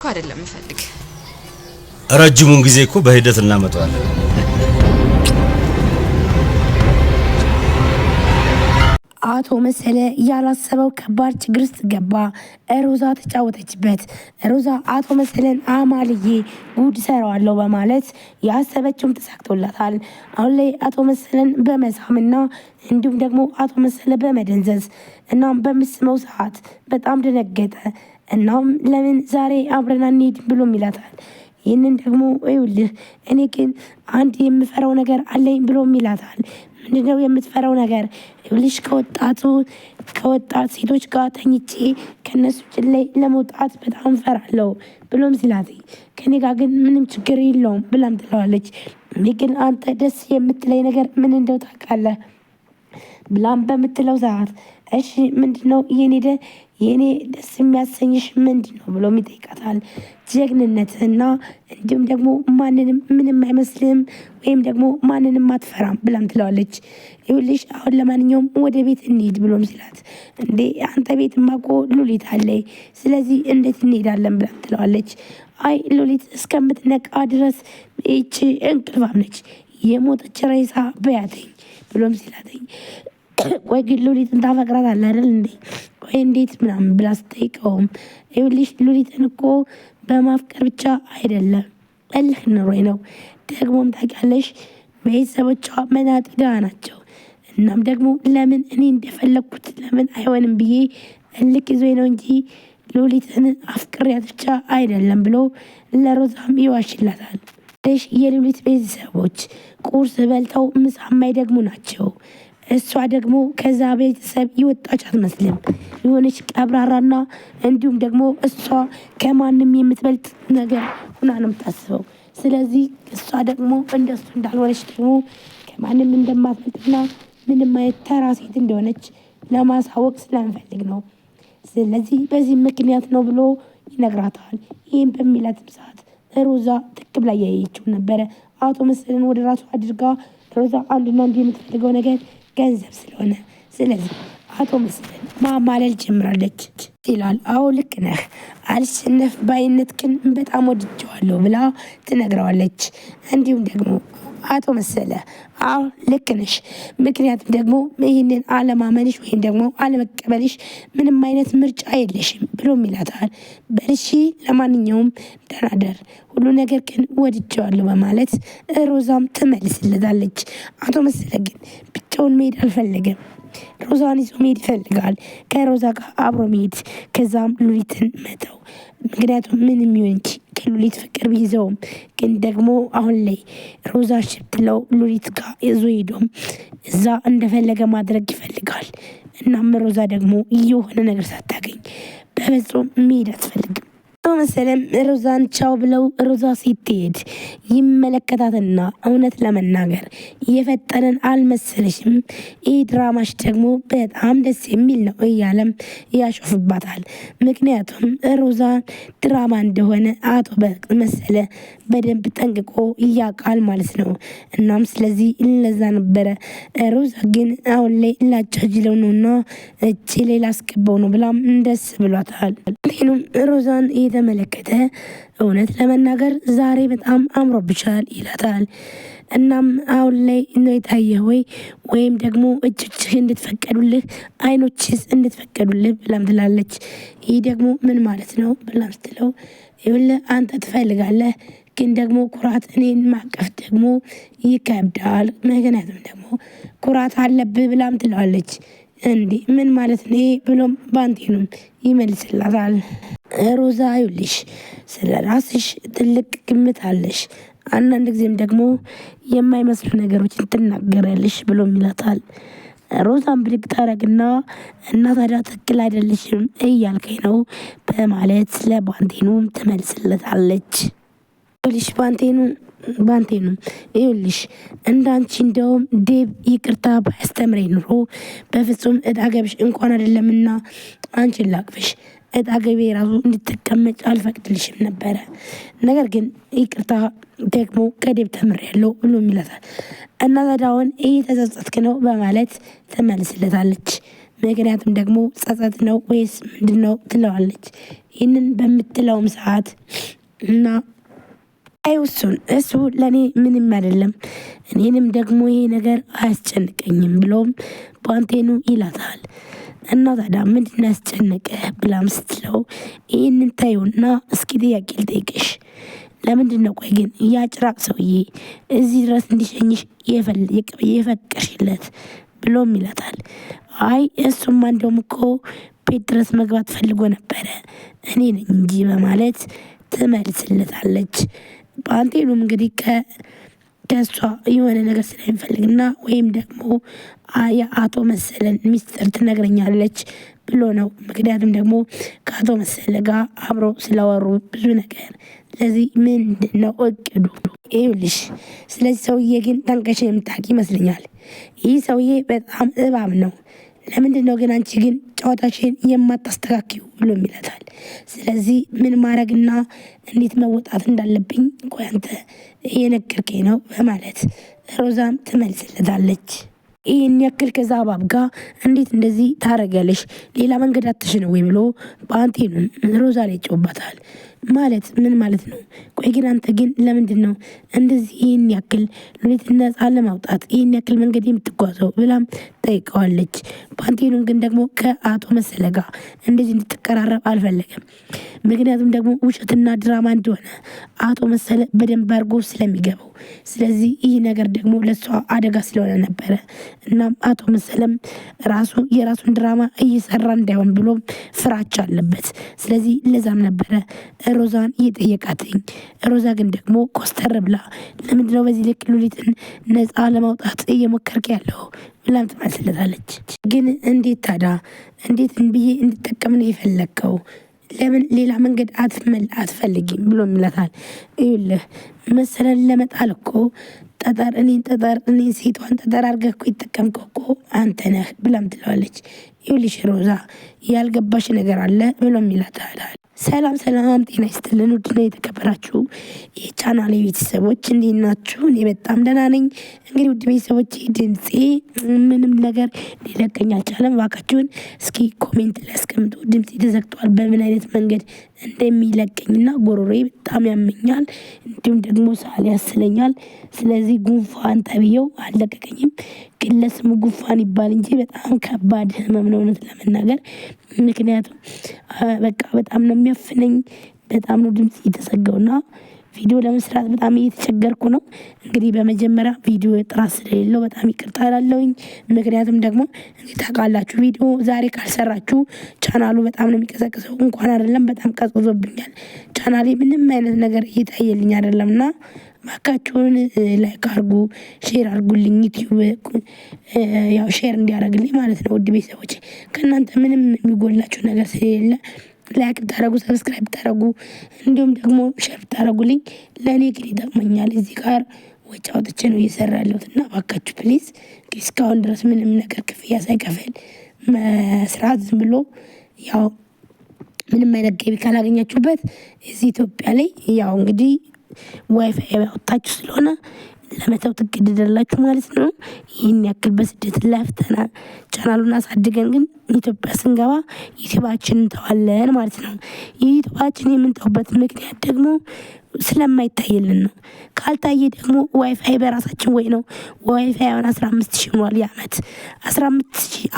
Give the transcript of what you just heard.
እኮ አይደለም ፈልግ ረጅሙን ጊዜ እኮ በሂደት እናመጣዋለን። አቶ መሰለ ያላሰበው ከባድ ችግር ውስጥ ገባ። ሮዛ ተጫወተችበት። ሮዛ አቶ መሰለን አማልዬ ጉድ ሰራዋለሁ በማለት ያሰበችውም ተሳክቶላታል። አሁን ላይ አቶ መሰለን በመሳምና እንዲሁም ደግሞ አቶ መሰለ በመደንዘዝ እናም በምስመው ሰዓት በጣም ደነገጠ። እናም ለምን ዛሬ አብረን አንሄድም ብሎም ይላታል። ይህንን ደግሞ ይኸውልህ እኔ ግን አንድ የምፈራው ነገር አለኝ ብሎም ይላታል። ምንድነው የምትፈራው ነገር? ይኸውልሽ ከወጣት ሴቶች ጋር ተኝቼ ከነሱ ጭን ላይ ለመውጣት በጣም ፈራለሁ ብሎም ሲላት፣ ከኔ ጋር ግን ምንም ችግር የለውም ብላም ትለዋለች። እኔ ግን አንተ ደስ የምትለኝ ነገር ምን እንደው ታውቃለህ ብላም በምትለው ሰዓት እሺ ምንድነው የኔ ደስ የሚያሰኝሽ ምንድነው ብሎም ይጠይቃታል። ጀግንነትና እንዲሁም ደግሞ ማንንም ምንም አይመስልም ወይም ደግሞ ማንንም አትፈራም ብላም ትለዋለች። ይኸውልሽ አሁን ለማንኛውም ወደ ቤት እንሂድ ብሎም ሲላት፣ እንዴ አንተ ቤትማ እኮ ሉሊት አለኝ ስለዚህ እንዴት እንሄዳለን ብላም ትለዋለች። አይ ሉሊት እስከምትነቃ ድረስ ይቺ እንቅልፋም ነች የሞተች ሬሳ በያተኝ ብሎም ሲላተኝ፣ ቆይ ግን ሉሊትን ታፈቅራታለህ አይደል እንዴ? ቆይ እንዴት ምናምን ብላ ስጠይቀውም፣ ይኸውልሽ ሉሊትን እኮ በማፍቀር ብቻ አይደለም እልህ ኑሮኝ ነው። ደግሞም ታውቂያለሽ ቤተሰቦቿ መናጢ ድሃ ናቸው። እናም ደግሞ ለምን እኔ እንደፈለግኩት ለምን አይሆንም ብዬ እልክ ይዞኝ ነው እንጂ ሉሊትን አፍቅሬያት ብቻ አይደለም ብሎ ለሮዛም ይዋሽላታል። የሉሊት ቤተሰቦች ቁርስ በልተው ምሳ የማይደግሙ ናቸው። እሷ ደግሞ ከዛ ቤተሰብ ይወጣች አትመስልም። የሆነች ቀብራራና እንዲሁም ደግሞ እሷ ከማንም የምትበልጥ ነገር ሁና ነው የምታስበው። ስለዚህ እሷ ደግሞ እንደሱ እንዳልሆነች ደግሞ ከማንም እንደማትበልጥና ምንም አይነት ተራ ሴት እንደሆነች ለማሳወቅ ስለምፈልግ ነው። ስለዚህ በዚህ ምክንያት ነው ብሎ ይነግራታል። ይህም በሚላትም ሰዓት ሮዛ ትክ ብላ እያየችው ነበረ። አቶ መሰለን ወደ ራሱ አድርጋ ሮዛ አንድና አንድ የምትፈልገው ነገር ገንዘብ ስለሆነ ስለዚህ አቶ መሰለን ማማለል ጀምራለች ይላል። አዎ ልክ ነህ፣ አልሸነፍ ባይነት ግን በጣም ወድጀዋለሁ ብላ ትነግረዋለች። እንዲሁም ደግሞ አቶ መሰለ አዎ ልክ ነሽ፣ ምክንያቱም ደግሞ ይህንን አለማመንሽ ወይም ደግሞ አለመቀበልሽ ምንም አይነት ምርጫ የለሽም ብሎም ይላታል። በልሺ ለማንኛውም ደናደር ሁሉ ነገር ግን ወድጀዋለሁ በማለት ሮዛም ትመልስለታለች። አቶ መሰለ ግን ብቻውን መሄድ አልፈለገም። ሮዛን ይዞ መሄድ ይፈልጋል። ከሮዛ ጋር አብሮ መሄድ ከዛም ሉሊትን መተው። ምክንያቱም ምንም ይሁን እንጂ ከሉሊት ፍቅር ቢይዘውም ግን ደግሞ አሁን ላይ ሮዛ ሽብትለው ሉሊት ጋር ይዞ ሄዶም እዛ እንደፈለገ ማድረግ ይፈልጋል። እናም ሮዛ ደግሞ የሆነ ነገር ሳታገኝ በፍጹም መሄድ አትፈልግም። መሰለም ሮዛን ቻው ብለው ሮዛ ስትሄድ ይመለከታትና እውነት ለመናገር የፈጠነን አልመሰለሽም፣ ይህ ድራማሽ ደግሞ በጣም ደስ የሚል ነው እያለም ያሾፍባታል። ምክንያቱም ሮዛን ድራማ እንደሆነ አቶ መሰለ በደንብ ጠንቅቆ ያውቃል ማለት ነው። እናም ስለዚህ ለዛ ነበረ ሮዛ ግን አሁን ላይ ላቻጅለው ነውና እጅ ሌላ አስገባው ነው ብላም ደስ ብሏታል። ሮዛን የተመለከተ እውነት ለመናገር ዛሬ በጣም አምሮብሻል ይላታል። እናም አሁን ላይ ነው የታየህ ወይም ደግሞ እጆችህ እንድትፈቀዱልህ አይኖችስ እንድትፈቀዱልህ ብላም ትላለች። ይህ ደግሞ ምን ማለት ነው ብላም ስትለው ይኸውልህ አንተ ትፈልጋለህ ግን ደግሞ ኩራት እኔን ማቀፍ ደግሞ ይከብዳል፣ ምክንያቱም ደግሞ ኩራት አለብህ ብላም ትለዋለች። እንዴ ምን ማለት ነው ብሎም ባንቴኑም ይመልስላታል። ሮዛ ይኸውልሽ ስለ ራስሽ ትልቅ ግምት አለሽ፣ አንዳንድ ጊዜም ደግሞ የማይመስሉ ነገሮችን ትናገራለሽ ብሎም ይላታል። ሮዛን ብድግ ታረግና እና ታዲያ ትክክል አይደለሽም እያልከኝ ነው በማለት ለባንቴኑም ትመልስለታለች። ይኸውልሽ ባንቴኑ ይኸውልሽ እንዳንቺ እንደውም ዴብ ይቅርታ ባያስተምረኝ ኑሮ በፍጹም እጣገብሽ እንኳን አይደለምና አንቺን ላቅፍሽ እጣገቤ ራሱ እንድትቀመጭ አልፈቅድልሽም ነበረ። ነገር ግን ይቅርታ ደግሞ ከዴብ ተምሬያለሁ ብሎም ይላታል። እና ታዲያ አሁን እየተጸጸትክ ነው በማለት ትመልስለታለች። ምክንያቱም ደግሞ ጸጸት ነው ወይስ ምንድነው ትለዋለች። ይህንን በምትለውም ሰዓት እና እሱ ለእኔ ምንም አይደለም፣ እኔንም ደግሞ ይሄ ነገር አያስጨንቀኝም ብሎም ባንቴኑ ይላታል። እና ታዲያ ምንድን ያስጨነቀህ ብላም ስትለው ይህንን ታዩና እስኪ ጥያቄ ልጠይቅሽ፣ ለምንድን ነው ቆይ ግን ያ ጭራቅ ሰውዬ እዚህ ድረስ እንዲሸኝሽ የፈቀሽለት ብሎም ይላታል። አይ እሱማ እንደውም እኮ ቤት ድረስ መግባት ፈልጎ ነበረ እኔ ነኝ እንጂ በማለት ትመልስለታለች። ባንቴኑም እንግዲህ ከእሷ የሆነ ነገር ስለሚፈልግና ወይም ደግሞ የአቶ መሰለን ሚስጥር ትነግረኛለች ብሎ ነው። ምክንያቱም ደግሞ ከአቶ መሰለ ጋር አብሮ ስላወሩ ብዙ ነገር። ስለዚህ ምንድን ነው እቅዱ? ይኸውልሽ ስለዚህ ሰውዬ ግን ጠንቀሽ የምታውቂ ይመስለኛል። ይህ ሰውዬ በጣም እባብ ነው። ለምንድን ነው ግን አንቺ ግን ጨዋታሽን የማታስተካክዩ ብሎ ይላታል። ስለዚህ ምን ማድረግና እንዴት መወጣት እንዳለብኝ ቆይ አንተ እየነገርከኝ ነው በማለት ሮዛም ትመልስለታለች። ይህን ያክል ከዛ እባብ ጋር እንዴት እንደዚህ ታረጊያለሽ? ሌላ መንገድ አትሽ ነው ወይ ብሎ ባንቴኑን ሮዛ ላይ ይጮህባታል። ማለት ምን ማለት ነው? ቆይ ግን አንተ ግን ለምንድን ነው እንደዚህ ይህን ያክል ሉሊት ነፃ ለማውጣት ይህን ያክል መንገድ የምትጓዘው ብላም ጠይቀዋለች። ባንቴኑን ግን ደግሞ ከአቶ መሰለ ጋር እንደዚህ እንድትቀራረብ አልፈለገም። ምክንያቱም ደግሞ ውሸትና ድራማ እንደሆነ አቶ መሰለ በደንብ አድርጎ ስለሚገባው፣ ስለዚህ ይህ ነገር ደግሞ ለእሷ አደጋ ስለሆነ ነበረ። እናም አቶ መሰለም ራሱ የራሱን ድራማ እየሰራ እንዳይሆን ብሎ ፍራቻ አለበት። ስለዚህ ለዛም ነበረ ሮዛን እየጠየቃትኝ። ሮዛ ግን ደግሞ ኮስተር ብላ ለምንድነው በዚህ ልክ ሉሊትን ነፃ ለማውጣት እየሞከርክ ያለው ብላም ትመልስለታለች። ግን እንዴት ታዲያ እንዴት ብዬ እንድጠቀም ነው የፈለግከው? ለምን ሌላ መንገድ አትፈልጊም ብሎ ይላታል። ይኸውልህ መሰለን ለመጣል እኮ እኔን ሴቷን ጠጠር አድርገህ እኮ የተጠቀምከው እኮ አንተ ነህ ብላም ትለዋለች። ይኸውልሽ ሮዛ ያልገባሽ ነገር አለ ብሎም ይላታል። ሰላም ጤና ይስጥልን ውድና የተከበራችሁ የቻናሌ ቤተሰቦች እንዴት ናችሁ? እኔ በጣም ደህና ነኝ። እንግዲህ ውድ ቤተሰቦች ድምፄ ምንም ነገር ሊለቀኝ አልቻለም። እባካችሁን እስኪ ኮሜንት ላይ አስቀምጡ። ድምፄ ተዘግቷል፣ በምን አይነት መንገድ እንደሚለቀኝና ጎሮሮዬ በጣም ያመኛል፣ እንዲሁም ደግሞ ሳል ያስለኛል። ስለዚህ ጉንፋን ተብዬው አልለቀቀኝም። ግን ለስሙ ጉንፋን ይባል እንጂ በጣም ከባድ ህመም ነው እውነት ለመናገር። ምክንያቱም በቃ በጣም ነው የሚያፍነኝ፣ በጣም ነው ድምጽ የተሰጋውና ቪዲዮ ለመስራት በጣም እየተቸገርኩ ነው። እንግዲህ በመጀመሪያ ቪዲዮ ጥራት ስለሌለው በጣም ይቅርታ እላለሁኝ። ምክንያቱም ደግሞ እንግዲህ ታውቃላችሁ ቪዲዮ ዛሬ ካልሰራችሁ ቻናሉ በጣም ነው የሚቀዘቅዘው። እንኳን አይደለም በጣም ቀዝቅዞብኛል ቻናሌ፣ ምንም አይነት ነገር እየታየልኝ አይደለምና እባካችሁን ላይክ አድርጉ፣ ሼር አድርጉልኝ። ዩቲዩብ ያው ሼር እንዲያደርግልኝ ማለት ነው። ውድ ቤተሰቦች ከእናንተ ምንም የሚጎላችሁ ነገር ስለሌለ ላይክ ብታደርጉ፣ ሰብስክራይብ ብታደርጉ እንዲሁም ደግሞ ሼር ብታደርጉልኝ ለእኔ ግን ይጠቅመኛል። እዚህ ጋር ወጪ አውጥቼ ነው እየሰራ ያለሁት እና እባካችሁ ፕሊዝ እስካሁን ድረስ ምንም ነገር ክፍያ ሳይከፍል መስራት ዝም ብሎ ያው ምንም አይነት ገቢ ካላገኛችሁበት እዚህ ኢትዮጵያ ላይ ያው እንግዲህ ዋይፋይ ያወጣችሁ ስለሆነ ለመተው ትገደዳላችሁ ማለት ነው። ይህን ያክል በስደት ለፍተና ቻናሉን አሳድገን ግን ኢትዮጵያ ስንገባ ዩቲዩባችንን እንተዋለን ማለት ነው። ዩቲዩባችን የምንተውበት ምክንያት ደግሞ ስለማይታይልን ነው። ካልታየ ደግሞ ዋይፋይ በራሳችን ወይ ነው። ዋይፋይ አሁን 15,000 ሆኗል የዓመት 15,000